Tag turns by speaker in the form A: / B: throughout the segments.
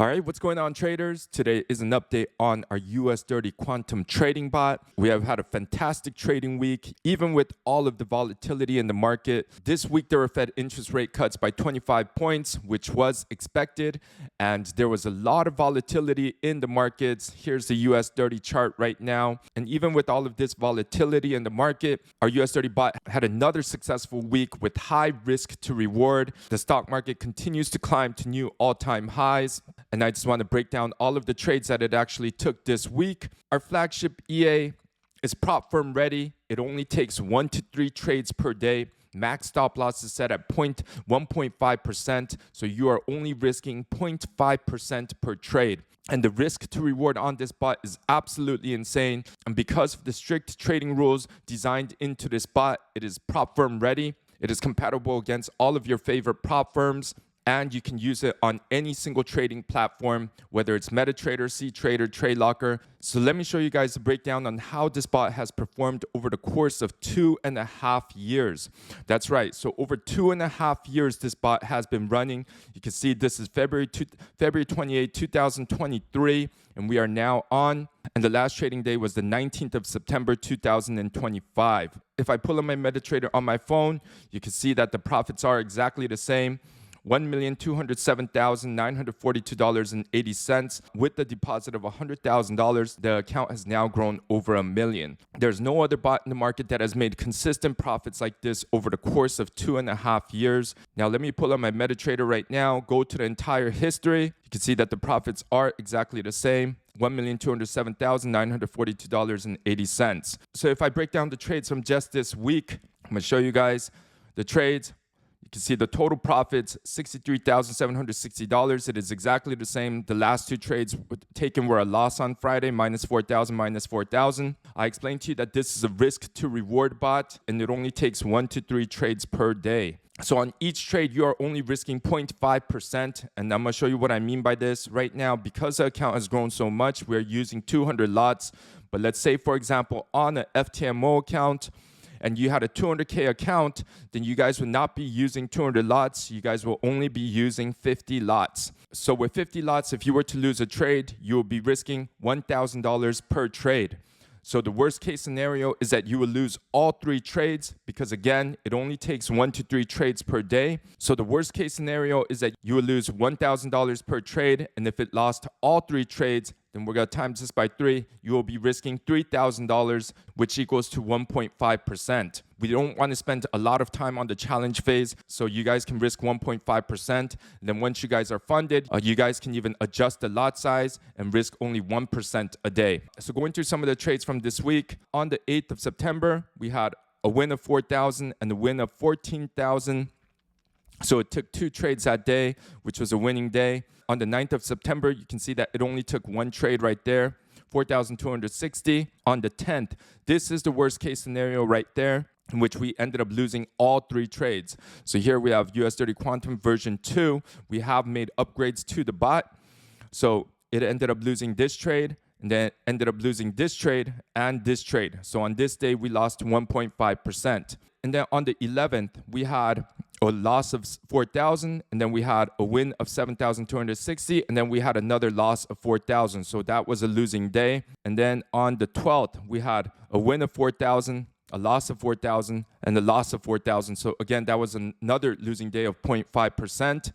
A: All right, what's going on, traders? Today is an update on our US30 quantum trading bot. We have had a fantastic trading week, even with all of the volatility in the market. This week, there were Fed interest rate cuts by 25 points, which was expected, and there was a lot of volatility in the markets. Here's the US30 chart right now, and even with all of this volatility in the market, our US30 bot had another successful week with high risk to reward. The stock market continues to climb to new all-time highs. And I just want to break down all of the trades that it actually took this week. Our flagship EA is propfirm ready. It only takes 1 to 3 trades per day. Max stop loss is set at 1.5%. So you are only risking 0.5% per trade. And the risk to reward on this bot is absolutely insane. And because of the strict trading rules designed into this bot, it is propfirm ready. It is compatible against all of your favorite prop firms. And you can use it on any single trading platform, whether it's MetaTrader, CTrader, TradeLocker. So let me show you guys a breakdown on how this bot has performed over the course of 2.5 years. That's right. So over 2.5 years, this bot has been running. You can see this is February 28, 2023, and we are now on. And the last trading day was the 19th of September, 2025. If I pull up my MetaTrader on my phone, you can see that the profits are exactly the same. $1,207,942.80 with the deposit of $100,000. The account has now grown over $1 million. There's no other bot in the market that has made consistent profits like this over the course of 2.5 years. Now let me pull up my MetaTrader right now, go to the entire history. You can see that the profits are exactly the same. $1,207,942.80. So if I break down the trades from just this week, I'm going to show you guys the trades. You can see the total profits, $63,760. It is exactly the same. The last two trades taken were a loss on Friday, minus 4,000, minus 4,000. I explained to you that this is a risk to reward bot, and it only takes 1 to 3 trades per day. So on each trade, you are only risking 0.5%. And I'm going to show you what I mean by this. Right now, because the account has grown so much, we're using 200 lots. But let's say, for example, on an FTMO account, and you had a 200K account, then you guys would not be using 200 lots. You guys will only be using 50 lots. So with 50 lots, if you were to lose a trade, you will be risking $1,000 per trade. So the worst case scenario is that you will lose all 3 trades because, again, it only takes 1 to 3 trades per day. So the worst case scenario is that you will lose $1,000 per trade. And if it lost all 3 trades, then we're going to times this by 3. You will be risking $3,000, which equals to 1.5%. We don't want to spend a lot of time on the challenge phase, so you guys can risk 1.5%. Then once you guys are funded, you guys can even adjust the lot size and risk only 1% a day. So going through some of the trades from this week, on the 8th of September, we had a win of 4,000 and a win of 14,000. So it took 2 trades that day, which was a winning day. On the 9th of September, you can see that it only took 1 trade right there, 4,260. On the 10th, this is the worst case scenario right there, in which we ended up losing all 3 trades. So here we have US30 Quantum version 2. We have made upgrades to the bot. So it ended up losing this trade, and then ended up losing this trade and this trade. So on this day, we lost 1.5%. And then on the 11th, we had a loss of 4,000, and then we had a win of 7,260, and then we had another loss of 4,000. So that was a losing day. And then on the 12th, we had a win of 4,000, a loss of 4,000, and a loss of 4,000. So again, that was another losing day of 0.5%.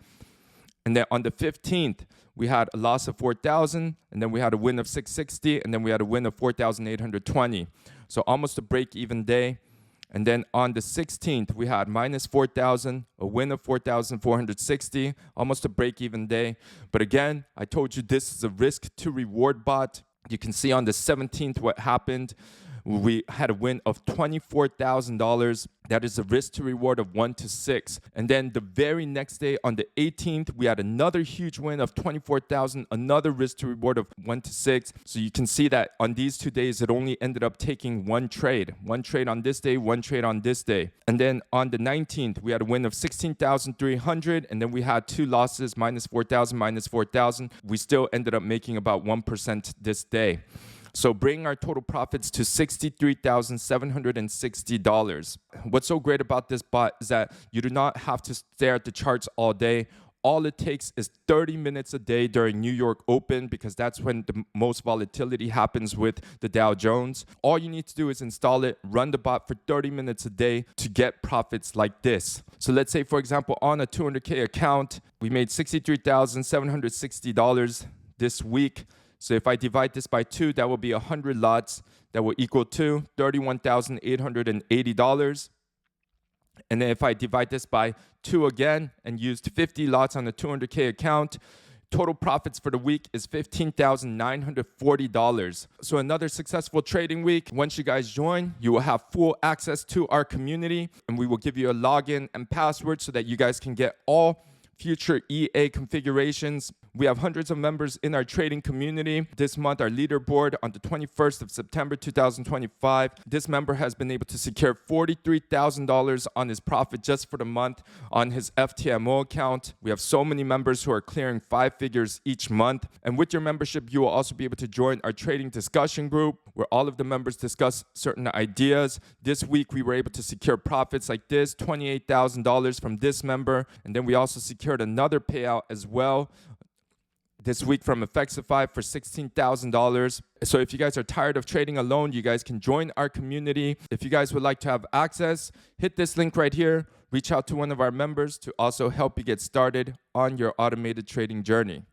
A: And then on the 15th, we had a loss of 4,000, and then we had a win of 660, and then we had a win of 4,820. So almost a break-even day. And then on the 16th, we had minus 4,000, a win of 4,460, almost a break-even day. But again, I told you this is a risk to reward bot. You can see on the 17th what happened. We had a win of $24,000. That is a risk to reward of 1 to 6. And then the very next day on the 18th, we had another huge win of 24,000, another risk to reward of 1 to 6. So you can see that on these 2 days, it only ended up taking 1 trade. 1 trade on this day, 1 trade on this day. And then on the 19th, we had a win of 16,300. And then we had 2 losses, minus 4,000, minus 4,000. We still ended up making about 1% this day. So bringing our total profits to $63,760. What's so great about this bot is that you do not have to stare at the charts all day. all it takes is 30 minutes a day during New York Open, because that's when the most volatility happens with the Dow Jones. All you need to do is install it, run the bot for 30 minutes a day to get profits like this. So let's say, for example, on a 200K account, we made $63,760 this week. So if I divide this by 2, that will be 100 lots. That will equal to $31,880. And then if I divide this by 2 again and used 50 lots on a 200K account, total profits for the week is $15,940. So another successful trading week. Once you guys join, you will have full access to our community, and we will give you a login and password so that you guys can get all future EA configurations. We have hundreds of members in our trading community. This month, our leaderboard on the 21st of September 2025, this member has been able to secure $43,000 on his profit just for the month on his FTMO account. We have so many members who are clearing 5 figures each month. And with your membership, you will also be able to join our trading discussion group where all of the members discuss certain ideas. This week, we were able to secure profits like this, $28,000 from this member. And then we also secured another payout as well this week from FXify for $16,000. So if you guys are tired of trading alone, you guys can join our community. If you guys would like to have access, hit this link right here. Reach out to one of our members to also help you get started on your automated trading journey.